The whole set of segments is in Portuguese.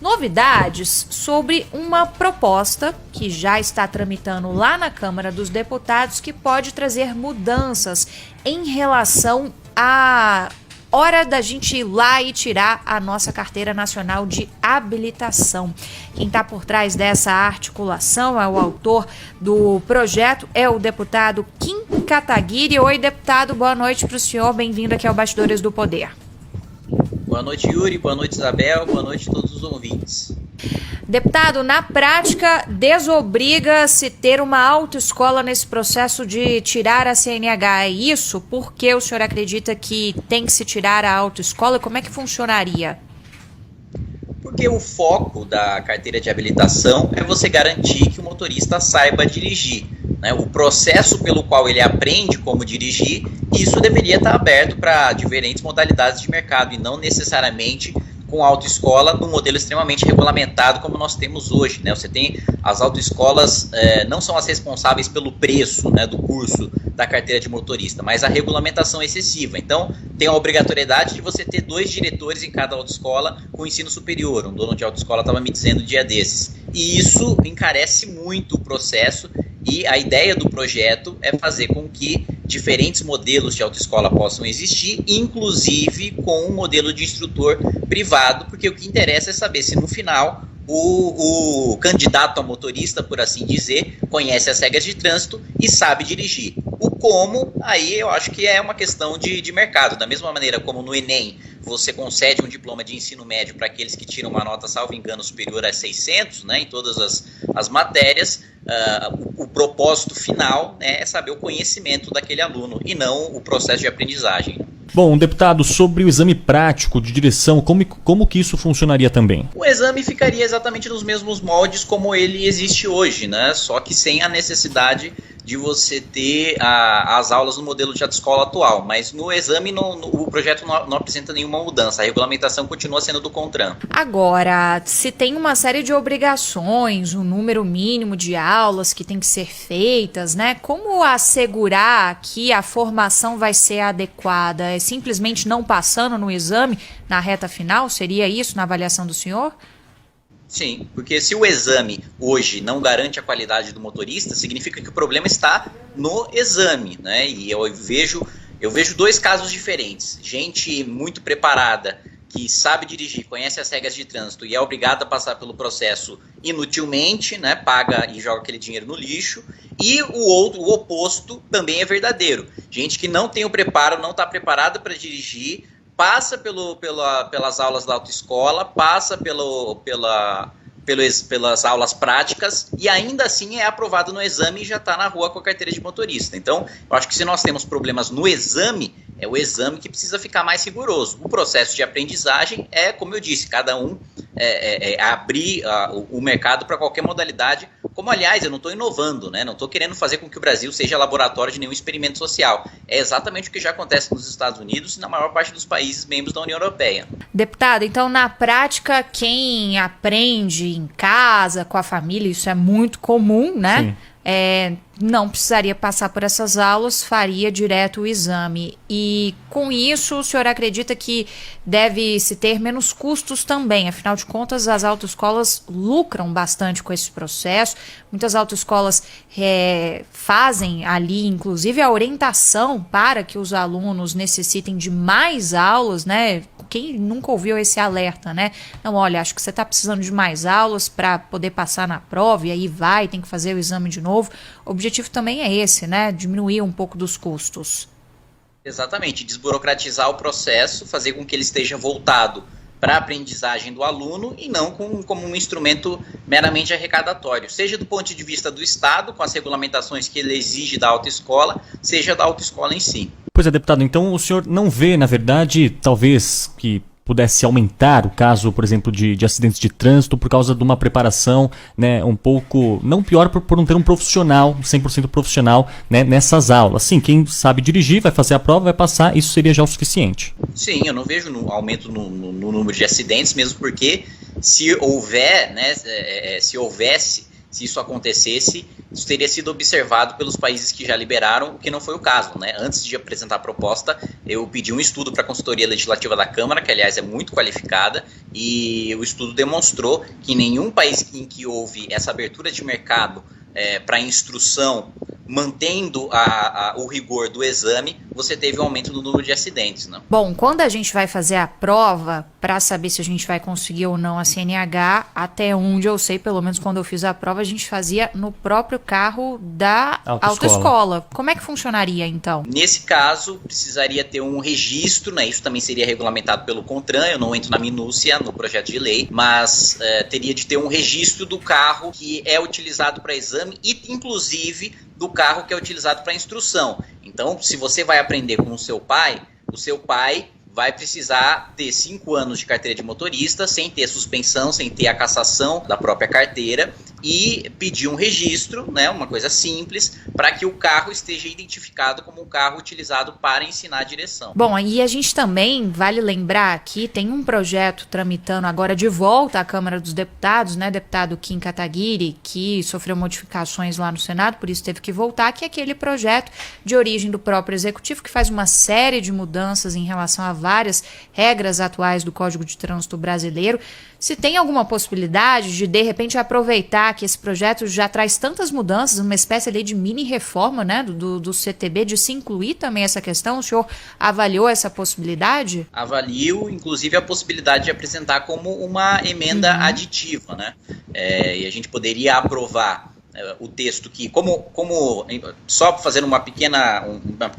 novidades sobre uma proposta que já está tramitando lá na Câmara dos Deputados, que pode trazer mudanças em relação à hora da gente ir lá e tirar a nossa carteira nacional de habilitação. Quem está por trás dessa articulação é o autor do projeto, é o deputado Kim Kataguiri. Oi, deputado, boa noite para o senhor, bem-vindo aqui ao Bastidores do Poder. Boa noite, Yuri, boa noite, Isabel, boa noite a todos os ouvintes. Deputado, na prática, desobriga-se ter uma autoescola nesse processo de tirar a CNH, é isso? Por que o senhor acredita que tem que se tirar a autoescola e como é que funcionaria? Porque o foco da carteira de habilitação é você garantir que o motorista saiba dirigir, né? O processo pelo qual ele aprende como dirigir, isso deveria estar aberto para diferentes modalidades de mercado e não necessariamente com autoescola num modelo extremamente regulamentado como nós temos hoje, né? Você tem as autoescolas, não são as responsáveis pelo preço, né, do curso da carteira de motorista, mas a regulamentação excessiva. Então, tem a obrigatoriedade de você ter 2 diretores em cada autoescola com ensino superior. Um dono de autoescola estava me dizendo um dia desses. E isso encarece muito o processo e a ideia do projeto é fazer com que diferentes modelos de autoescola possam existir, inclusive com um modelo de instrutor privado, porque o que interessa é saber se no final o candidato a motorista, por assim dizer, conhece as regras de trânsito e sabe dirigir. O como, aí eu acho que é uma questão de mercado. Da mesma maneira como no Enem você concede um diploma de ensino médio para aqueles que tiram uma nota, salvo engano, superior a 600, né, em todas as matérias, o propósito final, né, é saber o conhecimento daquele aluno e não o processo de aprendizagem. Bom, deputado, sobre o exame prático de direção, como que isso funcionaria também? O exame ficaria exatamente nos mesmos moldes como ele existe hoje, né? Só que sem a necessidade de você ter as aulas no modelo de autoescola atual. Mas no exame o projeto não apresenta nenhuma mudança, a regulamentação continua sendo do CONTRAN. Agora, se tem uma série de obrigações, um número mínimo de aulas que tem que ser feitas, né? Como assegurar que a formação vai ser adequada? É simplesmente não passando no exame na reta final? Seria isso na avaliação do senhor? Sim, porque se o exame hoje não garante a qualidade do motorista, significa que o problema está no exame, né? E eu vejo 2 casos diferentes. Gente muito preparada, que sabe dirigir, conhece as regras de trânsito e é obrigada a passar pelo processo inutilmente, né? Paga e joga aquele dinheiro no lixo. E o oposto também é verdadeiro. Gente que não tem o preparo, não está preparada para dirigir, passa pelas aulas da autoescola, passa pelas aulas práticas e ainda assim é aprovado no exame e já está na rua com a carteira de motorista. Então, eu acho que se nós temos problemas no exame, é o exame que precisa ficar mais rigoroso. O processo de aprendizagem é, como eu disse, cada um abrir o mercado para qualquer modalidade, como aliás eu não estou inovando, né? Não estou querendo fazer com que o Brasil seja laboratório de nenhum experimento social. É exatamente o que já acontece nos Estados Unidos e na maior parte dos países membros da União Europeia. Deputado, então na prática quem aprende em casa, com a família, isso é muito comum, né? Sim. Não precisaria passar por essas aulas, faria direto o exame. E com isso, o senhor acredita que deve-se ter menos custos também? Afinal de contas, as autoescolas lucram bastante com esse processo. Muitas autoescolas fazem ali, inclusive, a orientação para que os alunos necessitem de mais aulas, né? Quem nunca ouviu esse alerta, né? Não, olha, acho que você está precisando de mais aulas para poder passar na prova e aí tem que fazer o exame de novo. O objetivo também é esse, né? Diminuir um pouco dos custos. Exatamente, desburocratizar o processo, fazer com que ele esteja voltado para a aprendizagem do aluno e não como um instrumento meramente arrecadatório, seja do ponto de vista do Estado, com as regulamentações que ele exige da autoescola, seja da autoescola em si. Pois é, deputado, então o senhor não vê, na verdade, talvez que pudesse aumentar o caso, por exemplo, de acidentes de trânsito por causa de uma preparação, né, um pouco, não pior por não ter um profissional, 100% profissional, né, nessas aulas. Sim, quem sabe dirigir vai fazer a prova, vai passar, isso seria já o suficiente. Sim, eu não vejo aumento no número de acidentes, mesmo porque se houver, né, se isso acontecesse, isso teria sido observado pelos países que já liberaram, o que não foi o caso, né? Antes de apresentar a proposta, eu pedi um estudo para a consultoria legislativa da Câmara, que aliás é muito qualificada, e o estudo demonstrou que em nenhum país em que houve essa abertura de mercado para instrução, mantendo o rigor do exame, você teve um aumento do número de acidentes, né? Bom, quando a gente vai fazer a prova, para saber se a gente vai conseguir ou não a CNH, até onde eu sei, pelo menos quando eu fiz a prova, a gente fazia no próprio carro da autoescola. Como é que funcionaria, então? Nesse caso, precisaria ter um registro, né? Isso também seria regulamentado pelo CONTRAN, eu não entro na minúcia no projeto de lei, mas teria de ter um registro do carro que é utilizado para exame e, inclusive, do carro que é utilizado para instrução. Então, se você vai aprender com o seu pai vai precisar ter 5 anos de carteira de motorista, sem ter suspensão, sem ter a cassação da própria carteira, e pedir um registro, né, uma coisa simples, para que o carro esteja identificado como um carro utilizado para ensinar a direção. Bom, e a gente também, vale lembrar aqui, tem um projeto tramitando agora de volta à Câmara dos Deputados, né, deputado Kim Kataguiri, que sofreu modificações lá no Senado, por isso teve que voltar, que é aquele projeto de origem do próprio Executivo, que faz uma série de mudanças em relação a várias regras atuais do Código de Trânsito brasileiro. Se tem alguma possibilidade de repente, aproveitar que esse projeto já traz tantas mudanças, uma espécie ali de mini-reforma, né, do CTB, de se incluir também essa questão, o senhor avaliou essa possibilidade? Avalio, inclusive, a possibilidade de apresentar como uma emenda aditiva, né? E a gente poderia aprovar o texto que, só fazer uma pequena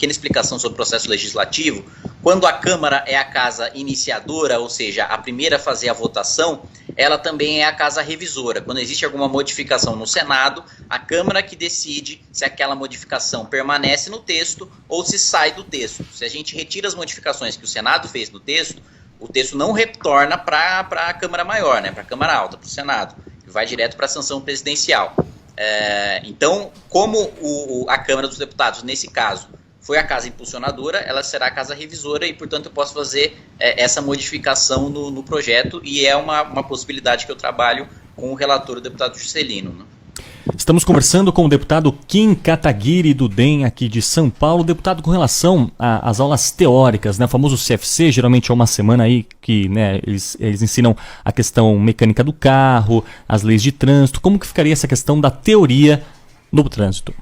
explicação sobre o processo legislativo, quando a Câmara é a casa iniciadora, ou seja, a primeira a fazer a votação, ela também é a casa revisora. Quando existe alguma modificação no Senado, a Câmara que decide se aquela modificação permanece no texto ou se sai do texto. Se a gente retira as modificações que o Senado fez no texto, o texto não retorna para a Câmara Maior, né, para a Câmara Alta, para o Senado, e vai direto para a sanção presidencial. Então, como a Câmara dos Deputados, nesse caso, foi a casa impulsionadora, ela será a casa revisora e, portanto, eu posso fazer essa modificação no projeto e é uma possibilidade que eu trabalho com o relator, o deputado Juscelino, né? Estamos conversando com o deputado Kim Kataguiri, do DEM, aqui de São Paulo. Deputado, com relação às aulas teóricas, né, o famoso CFC, geralmente é uma semana aí que, né, eles ensinam a questão mecânica do carro, as leis de trânsito. Como que ficaria essa questão da teoria no trânsito?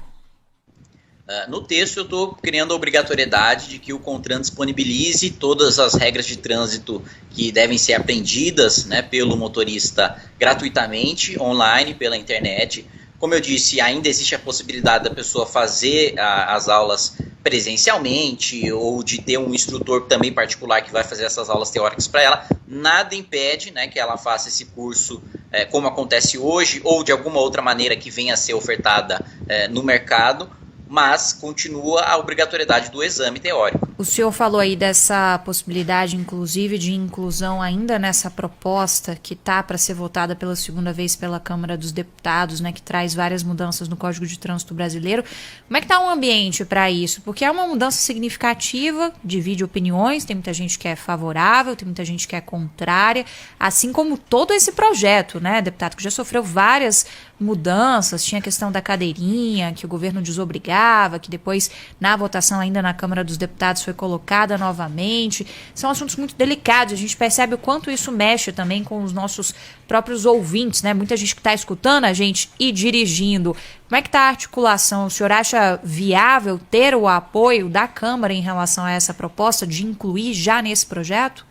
No texto eu estou criando a obrigatoriedade de que o CONTRAN disponibilize todas as regras de trânsito que devem ser aprendidas, né, pelo motorista gratuitamente, online, pela internet. Como eu disse, ainda existe a possibilidade da pessoa fazer as aulas presencialmente ou de ter um instrutor também particular que vai fazer essas aulas teóricas para ela. Nada impede, né, que ela faça esse curso como acontece hoje ou de alguma outra maneira que venha a ser ofertada no mercado, mas continua a obrigatoriedade do exame teórico. O senhor falou aí dessa possibilidade, inclusive, de inclusão ainda nessa proposta que está para ser votada pela segunda vez pela Câmara dos Deputados, né, que traz várias mudanças no Código de Trânsito brasileiro. Como é que está o ambiente para isso? Porque é uma mudança significativa, divide opiniões, tem muita gente que é favorável, tem muita gente que é contrária, assim como todo esse projeto, né, deputado, que já sofreu várias mudanças, tinha a questão da cadeirinha, que o governo desobrigava, que depois, na votação ainda na Câmara dos Deputados, foi colocada novamente. São assuntos muito delicados, a gente percebe o quanto isso mexe também com os nossos próprios ouvintes, né? Muita gente que está escutando a gente e dirigindo. Como é que está a articulação? O senhor acha viável ter o apoio da Câmara em relação a essa proposta de incluir já nesse projeto?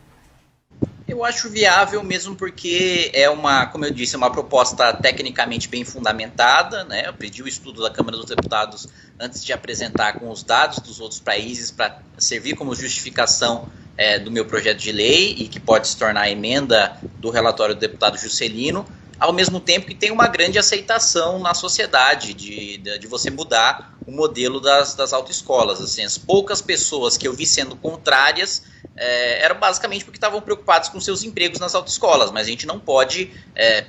Eu acho viável mesmo porque como eu disse, é uma proposta tecnicamente bem fundamentada, né? Eu pedi o estudo da Câmara dos Deputados antes de apresentar com os dados dos outros países para servir como justificação do meu projeto de lei e que pode se tornar emenda do relatório do deputado Juscelino, ao mesmo tempo que tem uma grande aceitação na sociedade de você mudar o modelo das autoescolas. Assim, as poucas pessoas que eu vi sendo contrárias eram basicamente porque estavam preocupados com seus empregos nas autoescolas, mas a gente não pode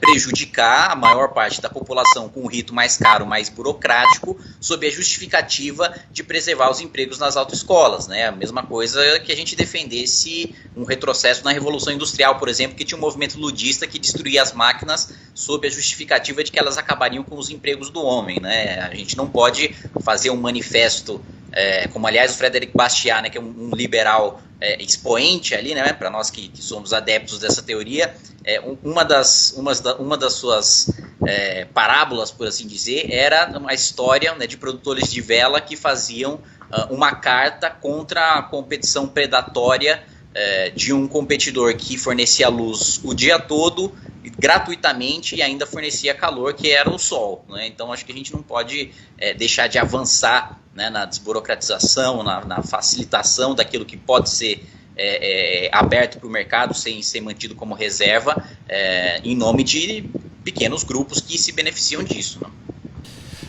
prejudicar a maior parte da população com um rito mais caro, mais burocrático, sob a justificativa de preservar os empregos nas autoescolas, né? A mesma coisa que a gente defendesse um retrocesso na Revolução Industrial, por exemplo, que tinha um movimento ludista que destruía as máquinas sob a justificativa de que elas acabariam com os empregos do homem, né? A gente não pode fazer um manifesto, como aliás o Frederic Bastiat, né, que é um liberal expoente ali, né, para nós que somos adeptos dessa teoria, uma das suas parábolas, por assim dizer, era uma história, né, de produtores de vela que faziam uma carta contra a competição predatória de um competidor que fornecia luz o dia todo, gratuitamente, e ainda fornecia calor, que era o sol, né? Então acho que a gente não pode deixar de avançar, né, na desburocratização, na facilitação daquilo que pode ser aberto para o mercado sem ser mantido como reserva, em nome de pequenos grupos que se beneficiam disso, né?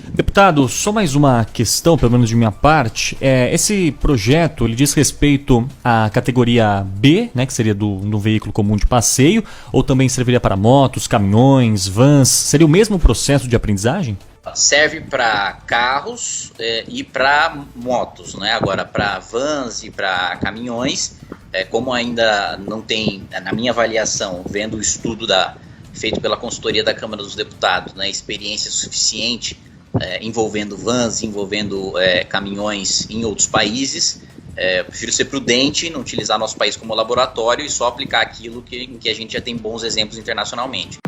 Deputado, só mais uma questão, pelo menos de minha parte. Esse projeto ele diz respeito à categoria B, né, que seria do veículo comum de passeio, ou também serviria para motos, caminhões, vans? Seria o mesmo processo de aprendizagem? Serve para carros e para motos, né? Agora, para vans e para caminhões, como ainda não tem, na minha avaliação, vendo o estudo feito pela consultoria da Câmara dos Deputados, né, experiência suficiente envolvendo vans, envolvendo caminhões em outros países, prefiro ser prudente, não utilizar nosso país como laboratório e só aplicar aquilo em que a gente já tem bons exemplos internacionalmente.